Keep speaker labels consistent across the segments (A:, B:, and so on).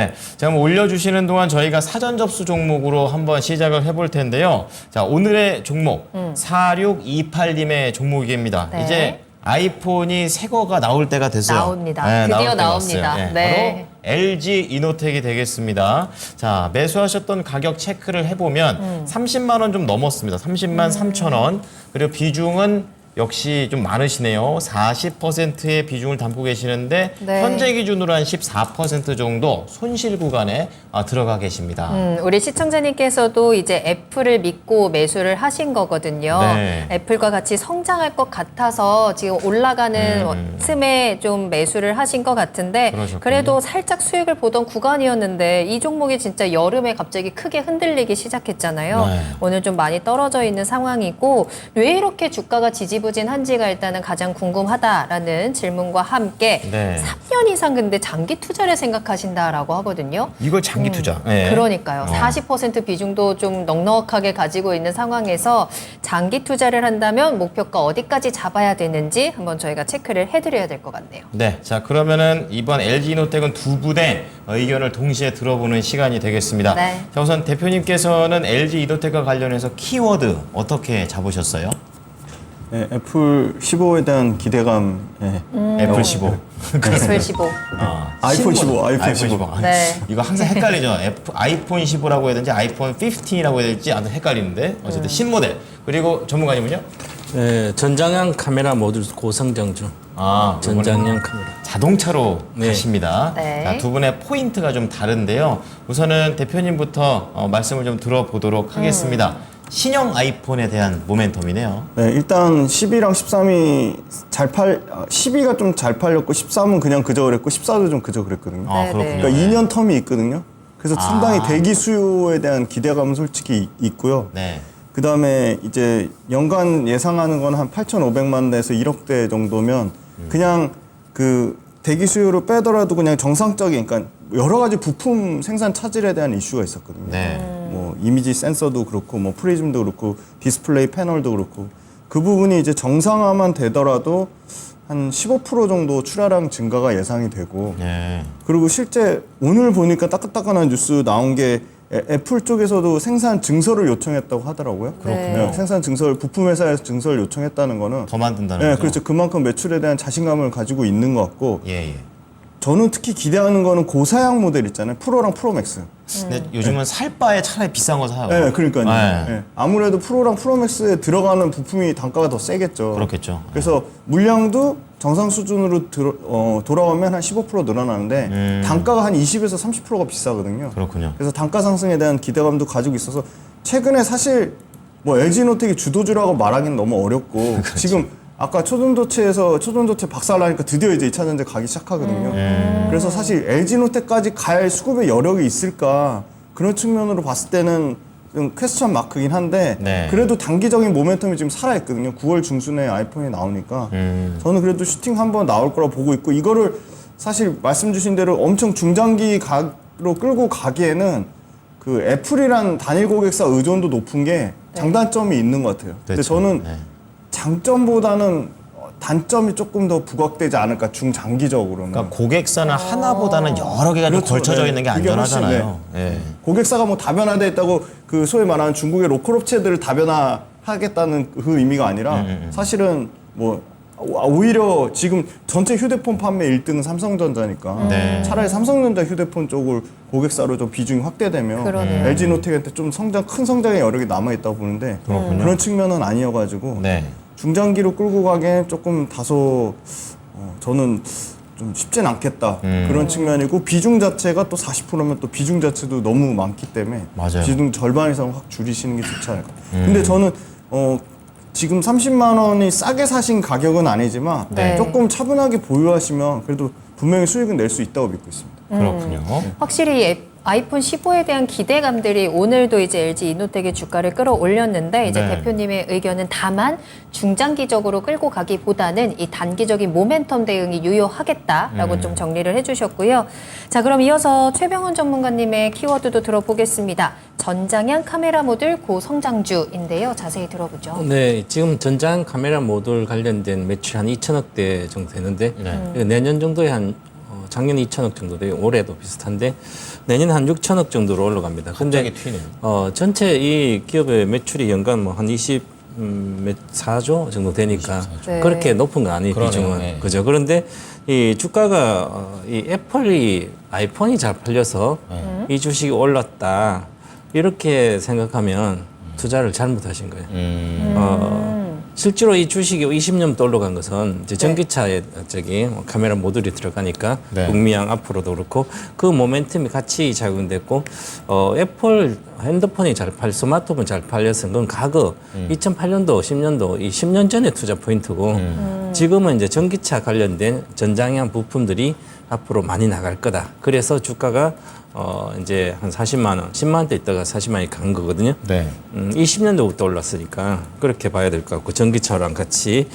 A: 네, 자, 그럼 올려주시는 동안 저희가 사전 접수 종목으로 한번 시작을 해볼 텐데요. 자, 오늘의 종목 4628님의 종목입니다.
B: 네.
A: 이제 아이폰이 새 거가 나올 때가 됐어요.
B: 나옵니다.
A: 네,
B: 드디어
A: 나올 때가
B: 나옵니다.
A: 왔어요.
B: 네.
A: 바로 LG 이노텍이 되겠습니다. 자, 매수하셨던 가격 체크를 해보면 30만 원 좀 넘었습니다. 30만 3천 원. 그리고 비중은 역시 좀 많으시네요. 40%의 비중을 담고 계시는데
B: 네.
A: 현재 기준으로 한 14% 정도 손실 구간에 들어가 계십니다.
B: 우리 시청자님께서도 이제 애플을 믿고 매수를 하신 거거든요.
A: 네.
B: 애플과 같이 성장할 것 같아서 지금 올라가는 틈에 좀 매수를 하신 것 같은데
A: 그러셨군요.
B: 그래도 살짝 수익을 보던 구간이었는데 이 종목이 진짜 여름에 갑자기 크게 흔들리기 시작했잖아요.
A: 네.
B: 오늘 좀 많이 떨어져 있는 상황이고 왜 이렇게 주가가 지지부진한지가 일단은 가장 궁금하다라는 질문과 함께
A: 네.
B: 3년 이상 근데 장기 투자를 생각하신다라고 하거든요.
A: 이걸 장기 투자. 네.
B: 그러니까요. 40% 비중도 좀 넉넉하게 가지고 있는 상황에서 장기 투자를 한다면 목표가 어디까지 잡아야 되는지 한번 저희가 체크를 해드려야 될 것 같네요.
A: 네, 자 그러면은 이번 LG 이노텍은 두 분의 의견을 동시에 들어보는 시간이 되겠습니다.
B: 네.
A: 자 우선 대표님께서는 LG 이노텍과 관련해서 키워드 어떻게 잡으셨어요?
C: 네, 애플 15에 대한 기대감. 네.
A: 애플 15.
B: 애플 15.
C: 아이폰 15,
A: 신문.
C: 아이폰 15.
B: 네.
A: 이거 항상 헷갈리죠. 아이폰 15라고 해야 되는지 아이폰 15라고 해야 될지 아무튼 헷갈리는데 어쨌든 신모델. 그리고 전문가님은요?
D: 네, 전장형 카메라 모듈 고성장주. 전장형 카메라.
A: 자동차로
D: 네.
A: 가십니다.
B: 네.
A: 자, 두 분의 포인트가 좀 다른데요. 우선은 대표님부터 말씀을 좀 들어보도록 하겠습니다. 신형 아이폰에 대한 모멘텀이네요.
C: 네, 일단 12랑 13이 12가 좀 잘 팔렸고 13은 그냥 그저 그랬고 14도 좀 그저 그랬거든요.
A: 아,
B: 네,
A: 그렇군요.
B: 네.
C: 그러니까 2년 텀이 있거든요. 그래서 상당히 대기 수요에 대한 기대감은 솔직히 있고요.
A: 네.
C: 그 다음에 이제 연간 예상하는 건 한 8,500만 대에서 1억 대 정도면 그냥 그 대기 수요를 빼더라도 그냥 정상적인, 그러니까 여러 가지 부품 생산 차질에 대한 이슈가 있었거든요.
A: 네.
C: 뭐 이미지 센서도 그렇고 뭐 프리즘도 그렇고 디스플레이 패널도 그렇고 그 부분이 이제 정상화만 되더라도 한 15% 정도 출하량 증가가 예상이 되고
A: 네.
C: 그리고 실제 오늘 보니까 따끈따끈한 뉴스 나온 게 애플 쪽에서도 생산 증설을 요청했다고 하더라고요.
B: 그렇군요.
C: 생산 증설, 부품 회사에서 증설을 요청했다는 거는
A: 더 만든다는
C: 네,
A: 거죠.
C: 그렇죠. 그만큼 매출에 대한 자신감을 가지고 있는 것 같고
A: 예, 예.
C: 저는 특히 기대하는 거는 고사양 모델 있잖아요. 프로랑 프로맥스.
A: 근데 요즘은 살 바에 차라리 비싼 거 사요.
C: 네, 그러니까요.
A: 네.
C: 네. 아무래도 프로랑 프로맥스에 들어가는 부품이 단가가 더 세겠죠.
A: 그렇겠죠.
C: 그래서 물량도 정상 수준으로 돌아오면 한 15% 늘어나는데 단가가 한 20에서 30%가 비싸거든요.
A: 그렇군요.
C: 그래서 단가 상승에 대한 기대감도 가지고 있어서 최근에 사실 뭐 LG노텍이 주도주라고 말하기는 너무 어렵고 지금 아까 초전도체 박살나니까 드디어 이제 2차 전지 가기 시작하거든요. 그래서 사실 LG노텍까지 갈 수급의 여력이 있을까 그런 측면으로 봤을 때는 좀 퀘스천 마크긴 한데
A: 네.
C: 그래도 단기적인 모멘텀이 지금 살아있거든요. 9월 중순에 아이폰이 나오니까 저는 그래도 슈팅 한번 나올 거라 보고 있고 이거를 사실 말씀 주신 대로 엄청 중장기로 끌고 가기에는 그 애플이란 단일 고객사 의존도 높은 게 장단점이 있는 것 같아요. 근데
A: 그렇죠.
C: 저는
A: 네.
C: 장점보다는 단점이 조금 더 부각되지 않을까 중장기적으로는.
A: 그러니까 고객사는 하나보다는 여러 개가 좀
C: 그렇죠.
A: 걸쳐져
C: 네.
A: 있는 게
C: 그게 훨씬,
A: 안전하잖아요. 예.
C: 고객사가 뭐 다변화돼 있다고 그 소위 말하는 중국의 로컬 업체들을 다변화하겠다는 그 의미가 아니라 사실은 뭐 오히려 지금 전체 휴대폰 판매 1등은 삼성전자니까
A: 네.
C: 차라리 삼성전자 휴대폰 쪽을 고객사로 좀 비중이 확대되면
B: 그러네요.
C: LG노텍한테 좀 큰 성장의 여력이 남아있다고 보는데 그런 측면은 아니어가지고
A: 네.
C: 중장기로 끌고 가기엔 조금 다소 저는 좀 쉽진 않겠다 그런 측면이고 비중 자체가 또 40%면 또 비중 자체도 너무 많기 때문에
A: 맞아요.
C: 비중 절반 이상 확 줄이시는 게 좋지 않을까. 근데 저는 지금 30만 원이 싸게 사신 가격은 아니지만
B: 네.
C: 조금 차분하게 보유하시면 그래도 분명히 수익은 낼 수 있다고 믿고 있습니다.
A: 그렇군요.
B: 확실히 아이폰 15에 대한 기대감들이 오늘도 이제 LG 이노텍의 주가를 끌어올렸는데 이제
A: 네.
B: 대표님의 의견은 다만 중장기적으로 끌고 가기보다는 이 단기적인 모멘텀 대응이 유효하겠다라고 좀 정리를 해주셨고요. 자, 그럼 이어서 최병훈 전문가님의 키워드도 들어보겠습니다. 전장형 카메라 모듈 고성장주인데요. 자세히 들어보죠.
D: 네, 지금 전장 카메라 모듈 관련된 매출 한 2천억 대 정도 되는데 내년 정도에 한 작년에 2천억 정도 돼요. 올해도 비슷한데 내년 한 6천억 정도로 올라갑니다.
A: 갑자기 튀네요.
D: 전체 이 기업의 매출이 연간 뭐 한 4조 정도 되니까
B: 네.
D: 그렇게 높은 건 아니에요.
A: 그러네요.
D: 비중은.
A: 네.
D: 그죠. 그런데 이 주가가 이 애플이 아이폰이 잘 팔려서 이 주식이 올랐다. 이렇게 생각하면 투자를 잘못하신 거예요. 실제로 이 주식이 20년부터 올라간 것은 이제 전기차에 저기 카메라 모듈이 들어가니까
A: 네.
D: 북미양 앞으로도 그렇고 그 모멘텀이 같이 작용됐고 애플 핸드폰이 잘 스마트폰 잘 팔려서 그건 과거 2008년도, 10년도 이 10년 전에 투자 포인트고 지금은 이제 전기차 관련된 전장형 부품들이 앞으로 많이 나갈 거다. 그래서 주가가 이제 한 40만 원, 10만 원대 있다가 40만 원이 간 거거든요.
A: 네.
D: 20년도부터 올랐으니까 그렇게 봐야 될 것 같고 전기차랑 같이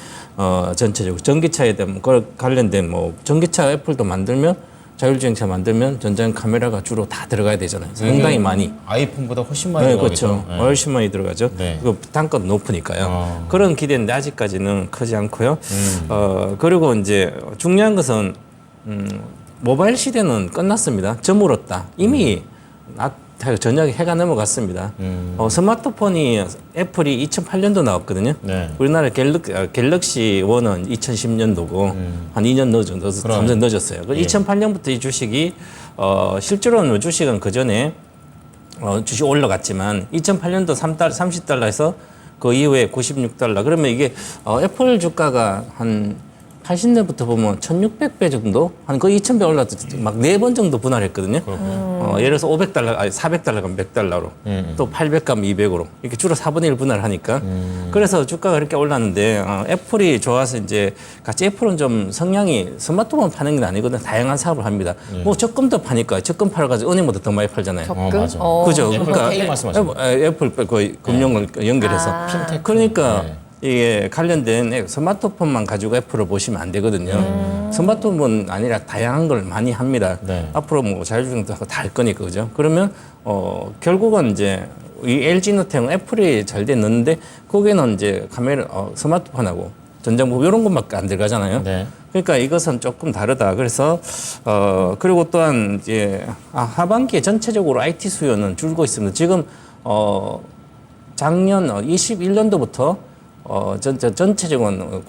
D: 전체적으로 전기차에 대한 관련된 뭐 전기차 애플도 만들면 자율주행차 만들면 전장 카메라가 주로 다 들어가야 되잖아요. 상당히 많이.
A: 아이폰보다 훨씬 많이
D: 네,
A: 들어가겠죠.
D: 그렇죠.
A: 네.
D: 훨씬 많이 들어가죠.
A: 네.
D: 그 단가도 높으니까요. 그런 기대인데 아직까지는 크지 않고요. 그리고 이제 중요한 것은 모바일 시대는 끝났습니다. 저물었다. 이미 저녁에 해가 넘어갔습니다. 스마트폰이 애플이 2008년도 나왔거든요.
A: 네.
D: 우리나라 갤럭시 1은 2010년도고 한 2년 늦었어요. 3년 늦었어요. 2008년부터 이 주식이 실제로는 주식은 그 전에 주식 올라갔지만 2008년도 30달러에서 그 이후에 96달러. 그러면 이게 애플 주가가 한 80년부터 보면 1600배 정도? 한 거의 2000배 올라도 막 4번 정도 분할했거든요. 예를 들어서 500달러, 아니 400달러 가면 100달러로. 또 800 가면 200으로. 이렇게 주로 4분의 1 분할하니까. 그래서 주가가 그렇게 올랐는데, 애플이 좋아서 이제 같이 애플은 좀 성향이 스마트폰 파는 게 아니거든. 다양한 사업을 합니다. 뭐 적금도 파니까 적금 팔아가지고 은행보다 더 많이 팔잖아요.
B: 적금?
A: 맞아.
D: 그죠?
A: 애플 Pay 말씀하시는
D: 애플 거의 금융을 연결해서.
A: 핀테크.
D: 그러니까
A: 네.
D: 이게 관련된 스마트폰만 가지고 애플을 보시면 안 되거든요. 스마트폰은 아니라 다양한 걸 많이 합니다.
A: 네.
D: 앞으로 뭐 자율주행도 하고 다 할 거니까 그죠? 그러면 결국은 이제 이 LG노텍은 애플이 잘 돼 넣는데 거기는 이제 카메라 스마트폰하고 전장부 이런 것밖에 안 들어가잖아요.
A: 네.
D: 그러니까 이것은 조금 다르다. 그래서 그리고 또한 이제 하반기에 전체적으로 IT 수요는 줄고 있습니다. 지금 작년 21년도부터 전체적인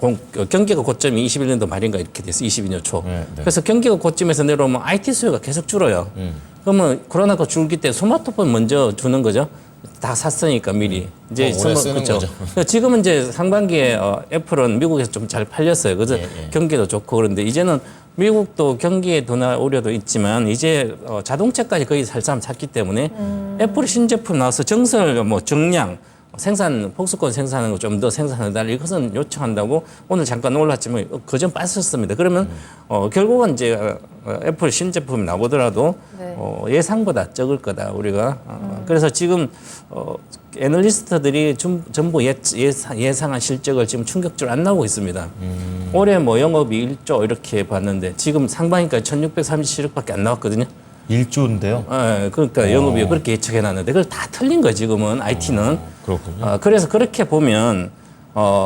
D: 경기가 고점이 21년도 말인가 이렇게 돼서 22년 초.
A: 네.
D: 그래서 경기가 고점에서 내려오면 IT 수요가 계속 줄어요. 그러면 코로나가 줄기 때 스마트폰 먼저 주는 거죠. 다 샀으니까 미리. 이제
A: 오래 쓰는
D: 그렇죠.
A: 거죠.
D: 지금은 이제 상반기에 애플은 미국에서 좀 잘 팔렸어요. 그래서 경기도 좋고 그런데 이제는 미국도 경기에 둔화 우려도 있지만 이제 자동차까지 거의 살 사람 샀기 때문에 애플 신제품 나와서 정설 뭐 정량 폭스콘 생산하는 거 좀 더 생산해달라 이것은 요청한다고 오늘 잠깐 올랐지만 그전 빠졌습니다. 그러면 결국은 이제 애플 신제품이 나오더라도
B: 네.
D: 예상보다 적을 거다 우리가. 그래서 지금 애널리스트들이 전부 예상한 실적을 지금 충격적으로 안 나오고 있습니다. 올해 뭐 영업이 1조 이렇게 봤는데 지금 상반기까지 1637억밖에 안 나왔거든요.
A: 1조인데요.
D: 그러니까 영업이 그렇게 예측해 놨는데 그걸 다 틀린 거예요 지금은 IT는.
A: 그렇군요.
D: 그래서 그렇게 보면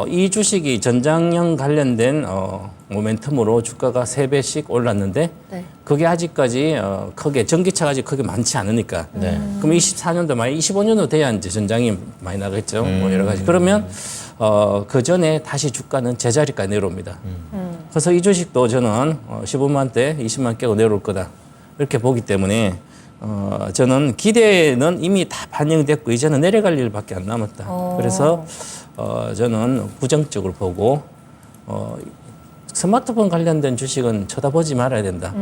D: 이 주식이 전장형 관련된 모멘텀으로 주가가 3배씩 올랐는데
B: 네.
D: 그게 아직까지 크게 전기차가 아직 크게 많지 않으니까
A: 네.
D: 그럼 24년도 많이 25년도 돼야 이제 전장이 많이 나겠죠. 뭐 여러 가지. 그러면 그 전에 다시 주가는 제자리까지 내려옵니다. 그래서 이 주식도 저는 15만 대, 20만 깨고 내려올 거다. 이렇게 보기 때문에 저는 기대는 이미 다 반영됐고 이제는 내려갈 일밖에 안 남았다. 그래서 저는 부정적으로 보고 스마트폰 관련된 주식은 쳐다보지 말아야 된다.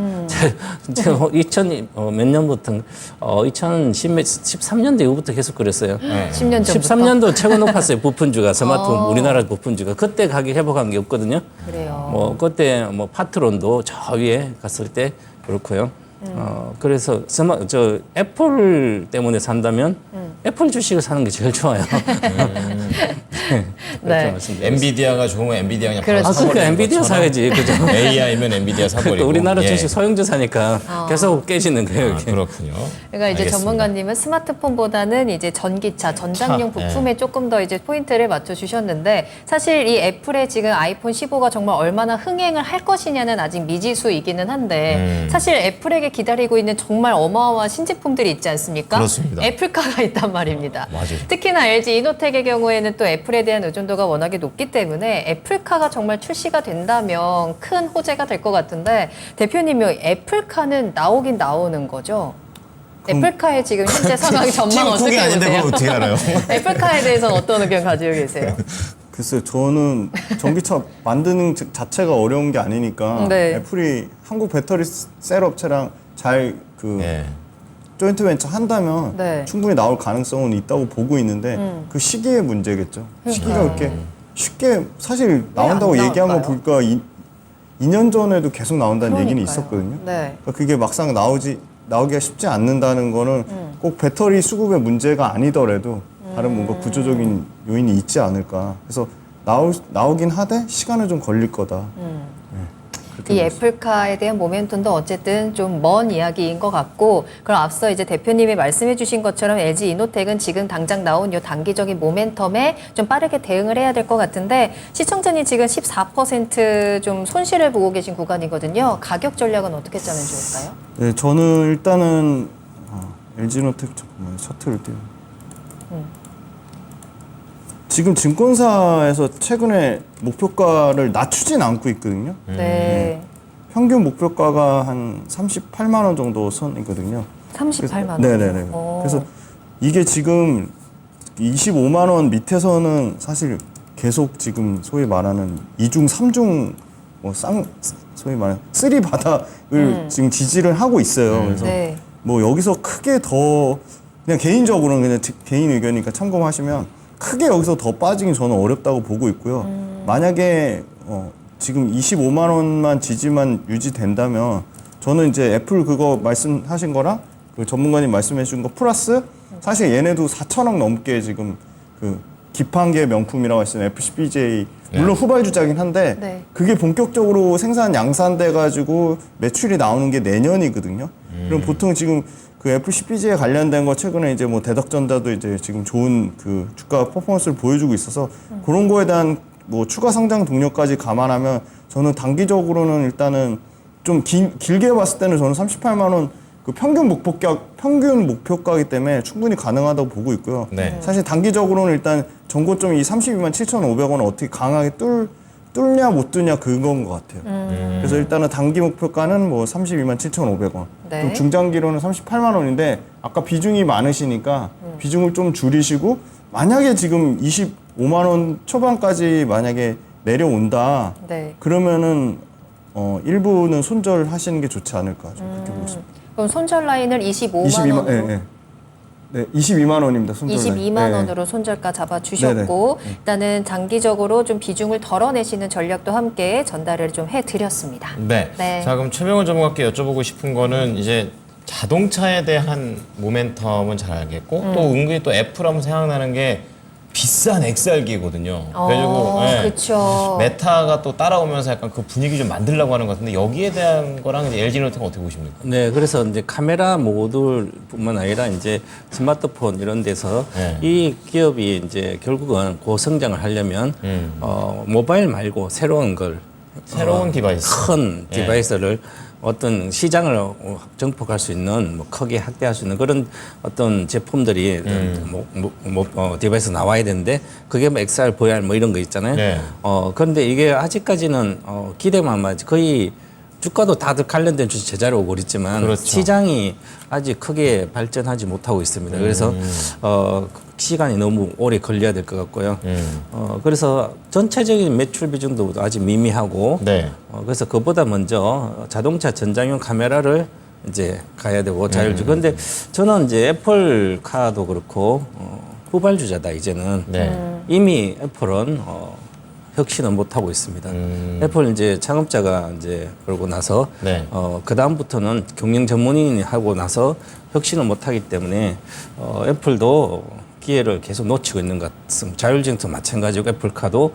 D: 제가 2000 몇 년부터 2013년도 이후부터 계속 그랬어요.
B: 10년 전부터.
D: 13년도 최고 높았어요. 부품주가 스마트폰 우리나라 부품주가 그때 가격 회복한 게 없거든요.
B: 그래요.
D: 뭐 그때 뭐 파트론도 저 위에 갔을 때 그렇고요. 그래서 애플 때문에 산다면 애플 주식을 사는 게 제일 좋아요.
B: 네.
A: 엔비디아가 좋으면 엔비디아 그냥
B: 그렇죠.
A: 바로
D: 그러니까
A: 사버리는
D: 엔비디아
A: 것처럼
D: 사야지, 그죠?
A: AI면 엔비디아 사버리고.
D: 또 우리나라
A: 예.
D: 주식 소형주사니까 계속 깨지는 거예요.
A: 아,
D: 이렇게.
A: 그렇군요.
B: 그러니까 이제
A: 알겠습니다.
B: 전문가님은 스마트폰보다는 이제 전기차, 전장용
A: 차,
B: 부품에 조금 더 이제 포인트를 맞춰 주셨는데 사실 이 애플의 지금 아이폰 15가 정말 얼마나 흥행을 할 것이냐는 아직 미지수이기는 한데 사실 애플에게 기다리고 있는 정말 어마어마한 신제품들이 있지 않습니까?
A: 그렇습니다.
B: 애플카가 있단 말입니다.
A: 맞아요.
B: 특히나 LG 이노텍의 경우에는 또 애플에 대한 의존도가 워낙에 높기 때문에 애플카가 정말 출시가 된다면 큰 호재가 될 것 같은데 대표님이 애플카는 나오긴 나오는 거죠? 애플카의 지금 현재 상황 전망
A: 팀 쿡이
B: 어떻게
A: 아닌데
B: 보세요?
A: 그걸 어떻게 알아요?
B: 애플카에 대해서는 어떤 의견 가지고 계세요?
C: 글쎄요, 저는 전기차 만드는 자체가 어려운 게 아니니까
B: 네.
C: 애플이 한국 배터리 셀 업체랑 잘 그
A: 예.
C: 조인트 벤처 한다면
B: 네.
C: 충분히 나올 가능성은 있다고 보고 있는데 그 시기의 문제겠죠. 시기가 그렇게 쉽게 사실 나온다고
B: 안
C: 얘기한 거
B: 나올까요?
C: 보니까 2년 전에도 계속 나온다는 얘기는
B: 그러니까요.
C: 있었거든요.
B: 네.
C: 그러니까 그게 막상 나오기가 쉽지 않는다는 거는 꼭 배터리 수급의 문제가 아니더라도 다른 뭔가 구조적인 요인이 있지 않을까. 그래서 나오긴 하되 시간은 좀 걸릴 거다.
B: 이 애플카에 대한 모멘텀도 어쨌든 좀 먼 이야기인 것 같고 그럼 앞서 이제 대표님이 말씀해 주신 것처럼 LG 이노텍은 지금 당장 나온 이 단기적인 모멘텀에 좀 빠르게 대응을 해야 될 것 같은데 시청자님 지금 14%좀 손실을 보고 계신 구간이거든요. 가격 전략은 어떻게 짜면 좋을까요?
C: 네, 저는 일단은 LG노텍 잠깐만 차트를 띄워. 지금 증권사에서 최근에 목표가를 낮추진 않고 있거든요.
B: 네.
C: 평균 목표가가 한 38만 원 정도 선이거든요.
B: 38만 원.
C: 네네네. 그래서 이게 지금 25만 원 밑에서는 사실 계속 지금 소위 말하는 2중, 3중 소위 말하는 쓰리 바닥을 지금 지지를 하고 있어요. 그래서
B: 네.
C: 뭐 여기서 크게 더 그냥 개인적으로는 그냥 개인 의견이니까 참고하시면 크게 여기서 더 빠지긴 저는 어렵다고 보고 있고요. 만약에 지금 25만 원만 지지만 유지된다면 저는 이제 애플 그거 말씀하신 거랑 그 전문가님 말씀해 주신 거 플러스 사실 얘네도 4천억 넘게 지금 그 기판계 명품이라고 하시는 FCBJ 물론 후발주자긴 한데
B: 네.
C: 그게 본격적으로 생산 양산돼 가지고 매출이 나오는 게 내년이거든요. 그럼 보통 지금 그 애플 CPG에 관련된 거 최근에 이제 뭐 대덕전자도 이제 지금 좋은 그 주가 퍼포먼스를 보여주고 있어서 그런 거에 대한 뭐 추가 성장 동력까지 감안하면 저는 단기적으로는 일단은 좀 길게 봤을 때는 저는 38만 원 그 평균 목표가이기 때문에 충분히 가능하다고 보고 있고요.
A: 네.
C: 사실 단기적으로는 일단 전고점이 32만 7,500원을 어떻게 강하게 뚫냐 못 뚫냐 그건 것 같아요. 그래서 일단은 단기 목표가는 뭐 32만 7,500원.
B: 네.
C: 좀 중장기로는 38만 원인데 아까 비중이 많으시니까 비중을 좀 줄이시고 만약에 지금 25만 원 초반까지 만약에 내려온다.
B: 네.
C: 그러면은 일부는 손절하시는 게 좋지 않을까 좀 그렇게 보고 있습니다.
B: 그럼 손절 라인을 25만 원으로
C: 네, 22만 원입니다. 손절 라인.
B: 22만
C: 네.
B: 원으로 손절가 잡아주셨고 일단은 단기적으로 좀 비중을 덜어내시는 전략도 함께 전달을 좀 해드렸습니다.
A: 네.
B: 네.
A: 자, 그럼 최병원 전문가께 여쭤보고 싶은 거는 이제 자동차에 대한 모멘텀은 잘 알겠고 또 은근히 또 애플하면 생각나는 게 비싼 XR기거든요. 그래가지고 예.
B: 그렇죠.
A: 메타가 또 따라오면서 약간 그 분위기 좀 만들려고 하는 것 같은데 여기에 대한 거랑 이제 LG노텍은 어떻게 보십니까?
D: 네, 그래서 이제 카메라 모듈뿐만 아니라 이제 스마트폰 이런 데서
A: 네.
D: 이 기업이 이제 결국은 고성장을 하려면 모바일 말고 새로운 걸
A: 새로운 디바이스.
D: 큰
A: 예.
D: 디바이스를 어떤 시장을 정복할 수 있는 뭐 크게 확대할 수 있는 그런 어떤 제품들이 디바이스 나와야 되는데 그게 뭐 XR, VR 뭐 이런 거 있잖아요.
A: 네.
D: 그런데 이게 아직까지는 기대만 하지 거의 주가도 다들 관련된 주식 제자로 오고 있지만
A: 그렇죠.
D: 시장이 아직 크게 발전하지 못하고 있습니다. 그래서 시간이 너무 오래 걸려야 될 것 같고요. 그래서 전체적인 매출 비중도 아직 미미하고
A: 네.
D: 그래서 그보다 먼저 자동차 전장용 카메라를 이제 가야 되고 자율주. 그런데 저는 이제 애플 카도 그렇고 후발주자다 이제는
A: 네.
D: 이미 애플은 혁신은 못 하고 있습니다. 애플 이제 창업자가 이제 그러고 나서
A: 네.
D: 그 다음부터는 경영 전문인이 하고 나서 혁신을 못 하기 때문에 애플도 기회를 계속 놓치고 있는 것 같습니다. 자율주행도 마찬가지고 애플카도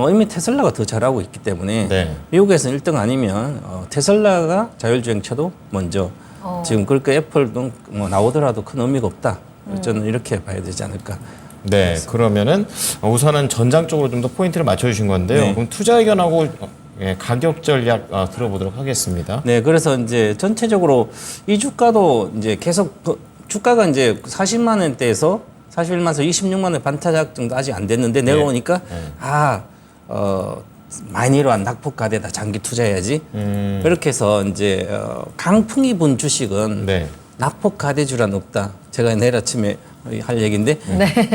D: 이미 테슬라가 더 잘하고 있기 때문에
A: 네.
D: 미국에서는 1등 아니면 테슬라가 자율주행차도 먼저 지금 그렇게 애플도 뭐 나오더라도 큰 의미가 없다. 저는 이렇게 봐야 되지 않을까.
A: 네, 그러면은 우선은 전장 쪽으로 좀 더 포인트를 맞춰주신 건데요.
D: 네.
A: 그럼 투자 의견하고 가격 전략 들어보도록 하겠습니다.
D: 네, 그래서 이제 전체적으로 이 주가도 이제 계속 주가가 이제 40만 원대에서 41만에서 26만 원 반타작 정도 아직 안 됐는데 내가
A: 네.
D: 보니까 많이 내려간 낙폭과대다 장기 투자해야지. 그렇게 해서 이제 강풍이 분 주식은
A: 네.
D: 낙폭과대주란 없다. 제가 내일 아침에 할 얘기인데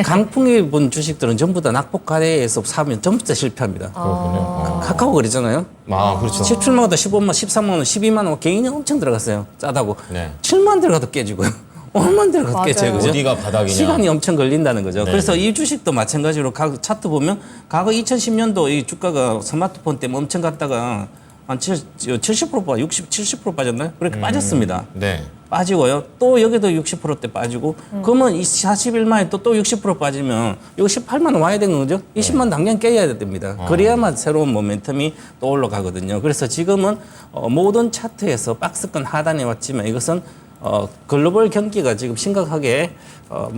D: 강풍이 분 주식들은 전부 다 낙폭과대에서 사면 전부 다 실패합니다.
A: 그렇군요.
D: 카카오 그러잖아요.
A: 그렇죠.
D: 17만 원보다 15만, 13만 원, 12만 원 개인이 엄청 들어갔어요. 싸다고.
A: 네.
D: 7만 원 들어가도 깨지고요. 5만 원 들어가도
B: 맞아요.
D: 깨져요. 그죠?
A: 어디가 바닥이냐.
D: 시간이 엄청 걸린다는 거죠.
A: 네.
D: 그래서 이 주식도 마찬가지로 차트 보면 과거 2010년도 이 주가가 스마트폰 때문에 엄청 갔다가 한 70% 60, 70% 빠졌나요? 그렇게 빠졌습니다.
A: 네.
D: 빠지고요. 또 여기도 60%대 빠지고 그러면 이 41만에 또 60% 빠지면 이거 18만 원 와야 되는 거죠. 20만 원 당장 깨야 됩니다. 그래야만 새로운 모멘텀이 또 올라가거든요. 그래서 지금은 모든 차트에서 박스권 하단에 왔지만 이것은 글로벌 경기가 지금 심각하게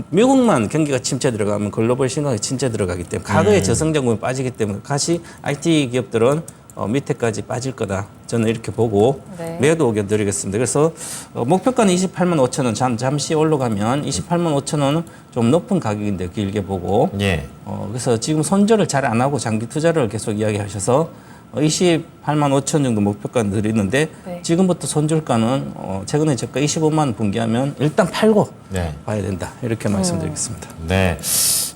D: 미국만 경기가 침체 들어가면 글로벌 심각하게 침체 들어가기 때문에 과거의 저성장군이 빠지기 때문에 다시 IT 기업들은 밑에까지 빠질 거다. 저는 이렇게 보고
B: 네.
D: 매도 의견 드리겠습니다. 그래서 목표가는 28만 5천 원 잠시 올라가면 28만 5천 원은 좀 높은 가격인데 길게 보고
A: 예.
D: 그래서 지금 손절을 잘 안 하고 장기 투자를 계속 이야기하셔서 28만 5천 정도 목표가 드리는데
B: 네.
D: 지금부터 손절가는 최근에 저가 25만 원 분기하면 일단 팔고
A: 네.
D: 봐야 된다. 이렇게 말씀드리겠습니다.
A: 네.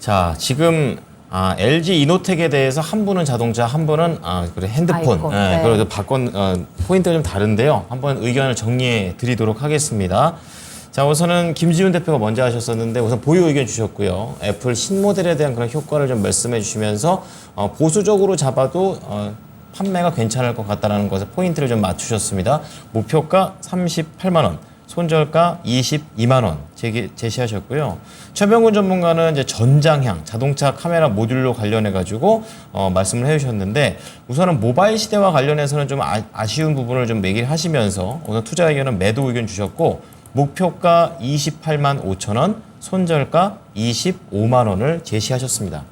A: 자, 지금 LG 이노텍에 대해서 한 분은 자동차, 한 분은 그래 핸드폰.
B: 아이폰.
A: 네.
B: 네.
A: 그래서 포인트가 좀 다른데요. 한번 의견을 정리해 드리도록 하겠습니다. 자, 우선은 김지훈 대표가 먼저 하셨었는데 우선 보유 의견 주셨고요. 애플 신모델에 대한 그런 효과를 좀 말씀해 주시면서 보수적으로 잡아도 판매가 괜찮을 것 같다는 것에 포인트를 좀 맞추셨습니다. 목표가 38만 원. 손절가 22만 원 제시하셨고요. 최병훈 전문가는 이제 전장향 자동차 카메라 모듈로 관련해 가지고 말씀을 해주셨는데 우선은 모바일 시대와 관련해서는 좀 아쉬운 부분을 좀 얘기를 하시면서 오늘 투자 의견은 매도 의견 주셨고 목표가 28만 5천 원, 손절가 25만 원을 제시하셨습니다.